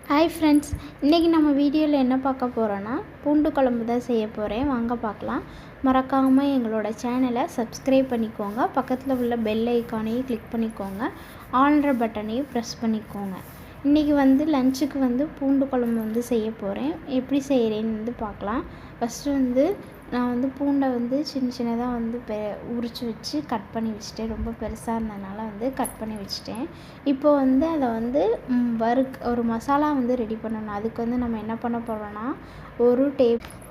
Hi friends, இன்றைக்கி நம்ம வீடியோவில் என்ன பார்க்க போகிறோன்னா பூண்டு குழம்பு தான் செய்ய போகிறேன். வாங்க பார்க்கலாம். மறக்காமல் எங்களோட சேனலை சப்ஸ்கிரைப் பண்ணிக்கோங்க. பக்கத்தில் உள்ள பெல் ஐக்கானையும் கிளிக் பண்ணிக்கோங்க. ஆல்ன்ற பட்டனையும் ப்ரெஸ் பண்ணிக்கோங்க. இன்றைக்கி லஞ்சுக்கு பூண்டு குழம்பு செய்ய போகிறேன். எப்படி செய்கிறேன்னு பார்க்கலாம். ஃபஸ்ட்டு நான் பூண்டை சின்ன சின்னதாக உரித்து வச்சு கட் பண்ணி வச்சுட்டேன். ரொம்ப பெருசாக இருந்ததுனால கட் பண்ணி வச்சுட்டேன். இப்போது அதை ஒரு மசாலா ரெடி பண்ணணும். அதுக்கு நம்ம என்ன பண்ண போகிறோன்னா, ஒரு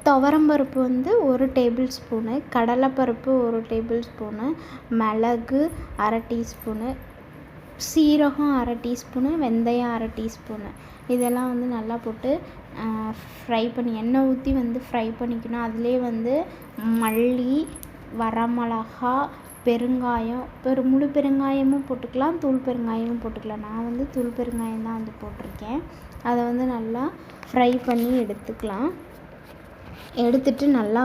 துவரம்பருப்பு 1 டேபிள் ஸ்பூனு, கடலைப்பருப்பு 1 டேபிள் ஸ்பூனு, மிளகு 1/2 டீஸ்பூனு, சீரகம் 1/2 டீஸ்பூனு, வெந்தயம் 1/2 டீஸ்பூனு, இதெல்லாம் நல்லா போட்டு ஃப்ரை பண்ணி எண்ணெய் ஊற்றி ஃப்ரை பண்ணிக்கணும். அதிலே மல்லி, வரமிளகா, பெருங்காயம், முழு பெருங்காயமும் போட்டுக்கலாம், தூள் பெருங்காயமும் போட்டுக்கலாம். நான் தூள் பெருங்காயம் தான் போட்டிருக்கேன். அதை நல்லா ஃப்ரை பண்ணி எடுத்துக்கலாம். எடுத்துட்டு நல்லா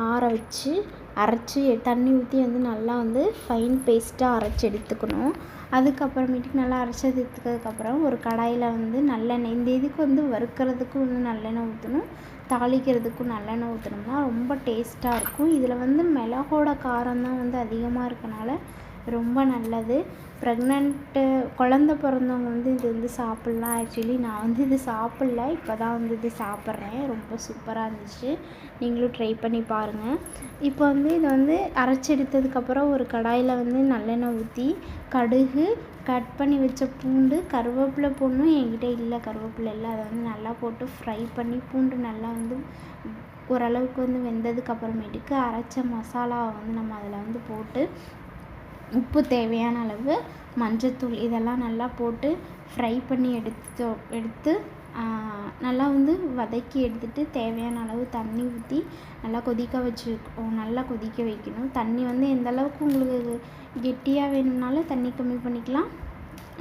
ஆற வச்சு அரைச்சி தண்ணி ஊற்றி நல்லா ஃபைன் பேஸ்ட்டாக அரைச்சி எடுத்துக்கணும். அதுக்கப்புறமேட்டுக்கு நல்லா அரைச்சது எடுத்துக்கிறதுக்கப்புறம் ஒரு கடாயில் நல்லெண்ணெய், இந்த இதுக்கு வறுக்கிறதுக்கும் நல்லெண்ணெய் ஊற்றணும், தாளிக்கிறதுக்கும் நல்லெண்ணெய் ஊற்றினோம்னா ரொம்ப டேஸ்ட்டாக இருக்கும். இதில் மிளகோட காரம் தான் அதிகமாக இருக்கனால ரொம்ப நல்லது. ப்ரெக்னென்ட்டு குழந்த பிறந்தவங்க இது சாப்பிட்லாம். ஆக்சுவலி நான் இது சாப்பிட்ல, இப்போ தான் இது சாப்பிட்றேன். ரொம்ப சூப்பராக இருந்துச்சு. நீங்களும் ட்ரை பண்ணி பாருங்கள். இப்போ இதை அரைச்சி எடுத்ததுக்கப்புறம் ஒரு கடாயில் நல்லெண்ணெய் ஊற்றி கடுகு, கட் பண்ணி வச்ச பூண்டு, கருவேப்பிலை போடணும். என்கிட்ட இல்லை, கருவேப்பிலை இல்லை. அதை நல்லா போட்டு ஃப்ரை பண்ணி பூண்டு நல்லா ஓரளவுக்கு வெந்ததுக்கப்புறமேட்டுக்கு அரைச்ச மசாலாவை நம்ம அதில் போட்டு உப்பு தேவையான அளவு, மஞ்சத்தூள் இதெல்லாம் நல்லா போட்டு ஃப்ரை பண்ணி எடுத்து நல்லா வதக்கி எடுத்துகிட்டு தேவையான அளவு தண்ணி ஊற்றி நல்லா கொதிக்க வைக்கணும். தண்ணி எந்த அளவுக்கு உங்களுக்கு கெட்டியாக வேணும்னாலும் தண்ணி கம்மி பண்ணிக்கலாம்,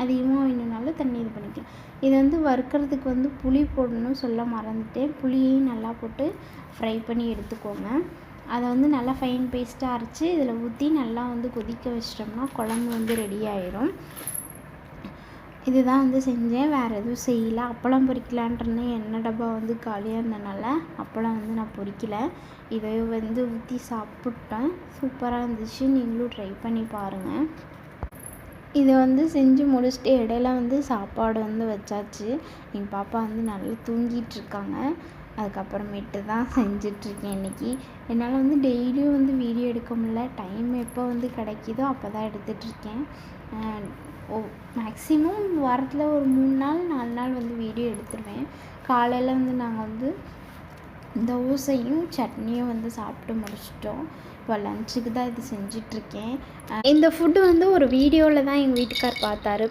அதிகமாக வேணும்னாலும் தண்ணி இது பண்ணிக்கலாம். இது வறுக்கிறதுக்கு புளி போடணும், சொல்ல மறந்துட்டேன். புளியையும் நல்லா போட்டு ஃப்ரை பண்ணி எடுத்துக்கோங்க. அதை நல்லா ஃபைன் பேஸ்ட்டாக அரைச்சி இதில் ஊற்றி நல்லா கொதிக்க வச்சிட்டோம்னா குழம்பு ரெடி ஆயிரும். இதுதான் செஞ்சேன், வேறு எதுவும் செய்யலை. அப்பளம் பொரிக்கலான்ட்டுருந்தேன். எண்ணெய் டப்பா காலியாக இருந்தனால அப்பளம் நான் பொரிக்கலை. இதை ஊற்றி சாப்பிட்டேன். சூப்பராக இருந்துச்சு. நீங்களும் ட்ரை பண்ணி பாருங்கள். இதை செஞ்சு முடிச்சுட்டு இடையில சாப்பாடு வச்சாச்சு. எங்கள் பாப்பா நல்லா தூங்கிட்டுருக்காங்க. அதுக்கப்புறமேட்டு தான் செஞ்சிட்ருக்கேன். இன்றைக்கி என்னால் டெய்லியும் வீடியோ எடுக்க முடியல. டைம் எப்போ கிடைக்கிதோ அப்போ தான் எடுத்துகிட்ருக்கேன். மேக்ஸிமம் வாரத்தில் ஒரு 3 நாள் 4 நாள் வீடியோ எடுத்துருவேன். காலையில் நாங்கள் தோசையும் சட்னியும் சாப்பிட்டு முடிச்சிட்டோம். இப்போ லஞ்சுக்கு தான் இது செஞ்சிட்ருக்கேன். இந்த ஃபுட்டு ஒரு வீடியோவில் தான் எங்கள் வீட்டுக்கார்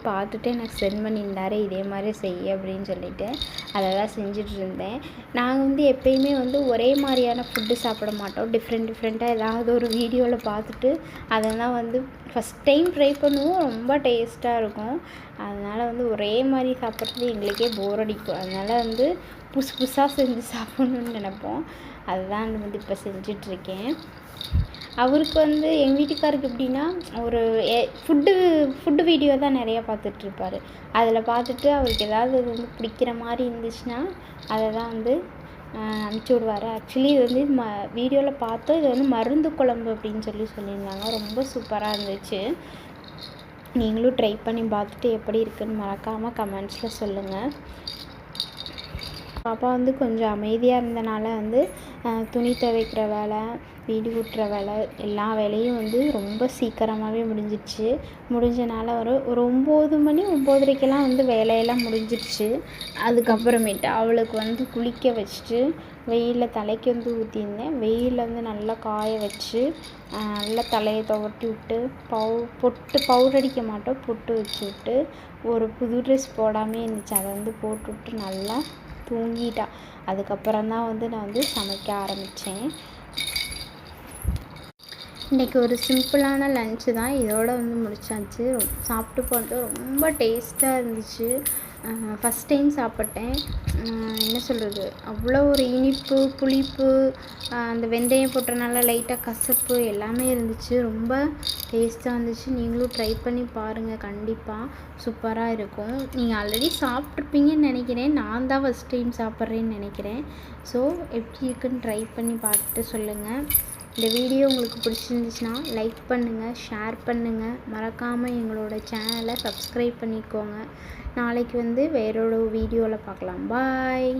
பார்த்துட்டு எனக்கு சென்ட் பண்ணியிருந்தார். இதே மாதிரி செய்ய அப்படின்னு சொல்லிட்டு அதை தான் செஞ்சிட்ருந்தேன். நாங்கள் எப்பயுமே ஒரே மாதிரியான ஃபுட்டு சாப்பிட மாட்டோம். டிஃப்ரெண்ட்டாக ஏதாவது ஒரு வீடியோவில் பார்த்துட்டு அதை தான் ஃபஸ்ட் டைம் ட்ரை பண்ணுவோம். ரொம்ப டேஸ்ட்டாக இருக்கும். அதனால் ஒரே மாதிரி சாப்பிட்றது எங்களுக்கே போர் அடிக்கும். அதனால் புதுசாக செஞ்சு சாப்பிட்ணுன்னு நினைப்போம். அதுதான் இப்போ செஞ்சிட்ருக்கேன். அவருக்கு எங்கள் வீட்டுக்காருக்கு எப்படின்னா, ஒரு ஃபுட்டு வீடியோ தான் நிறையா பார்த்துட்ருப்பார். அதில் பார்த்துட்டு அவருக்கு ஏதாவது பிடிக்கிற மாதிரி இருந்துச்சுன்னா அதை தான் அனுப்பிச்சி விடுவார். ஆக்சுவலி இது வீடியோவில் பார்த்தோம். இது மருந்து குழம்பு அப்படின்னு சொல்லியிருந்தாங்க. ரொம்ப சூப்பராக இருந்துச்சு. நீங்களும் ட்ரை பண்ணி பார்த்துட்டு எப்படி இருக்குதுன்னு மறக்காமல் கமெண்ட்ஸில் சொல்லுங்கள். பாப்பா கொஞ்சம் அமைதியாக இருந்தனால துணி துவைக்கிற வேலை, வீடு கூட்டுற வேலை, எல்லா வேலையும் ரொம்ப சீக்கிரமாகவே முடிஞ்சனால ஒரு 9 மணி 9:30க்கெல்லாம் வேலையெல்லாம் முடிஞ்சிடுச்சு. அதுக்கப்புறமேட்டு அவளுக்கு குளிக்க வச்சுட்டு வெயிலில் தலைக்கு ஊற்றியிருந்தேன். வெயிலில் நல்லா காய வச்சு நல்லா தலையை துவட்டி விட்டு பவுடர் அடிக்க மாட்டோம், பொட்டு வச்சு விட்டு ஒரு புது ட்ரெஸ் போடாமே இருந்துச்சு. அதை போட்டு விட்டு நல்லா தூங்கிட்டா. அதுக்கப்புறம் தான் நான் சமைக்க ஆரம்பித்தேன். இன்றைக்கி ஒரு சிம்பிளான லன்ச்சு தான். இதோட முடிச்சாச்சு. சாப்பிட்டு போனது ரொம்ப டேஸ்ட்டாக இருந்துச்சு. ஃபஸ்ட் டைம் சாப்பிட்டேன். என்ன சொல்கிறது, அவ்வளோ ஒரு இனிப்பு, புளிப்பு, அந்த வெந்தயம் போட்டனால லைட்டாக கசப்பு எல்லாமே இருந்துச்சு. ரொம்ப டேஸ்ட்டாக இருந்துச்சு. நீங்களும் ட்ரை பண்ணி பாருங்கள், கண்டிப்பாக சூப்பராக இருக்கும். நீங்கள் ஆல்ரெடி சாப்பிட்ருப்பீங்கன்னு நினைக்கிறேன். நான் தான் ஃபஸ்ட் டைம் சாப்பிட்றேன்னு நினைக்கிறேன். ஸோ எப்படி இருக்குன்னு ட்ரை பண்ணி பார்த்துட்டு சொல்லுங்கள். இந்த வீடியோ உங்களுக்கு பிடிச்சிருந்துச்சுன்னா லைக் பண்ணுங்கள், ஷேர் பண்ணுங்கள். மறக்காமல் எங்களோட சேனலை சப்ஸ்கிரைப் பண்ணிக்கோங்க. நாளைக்கு வேறொரு வீடியோவில் பார்க்கலாம். பாய்.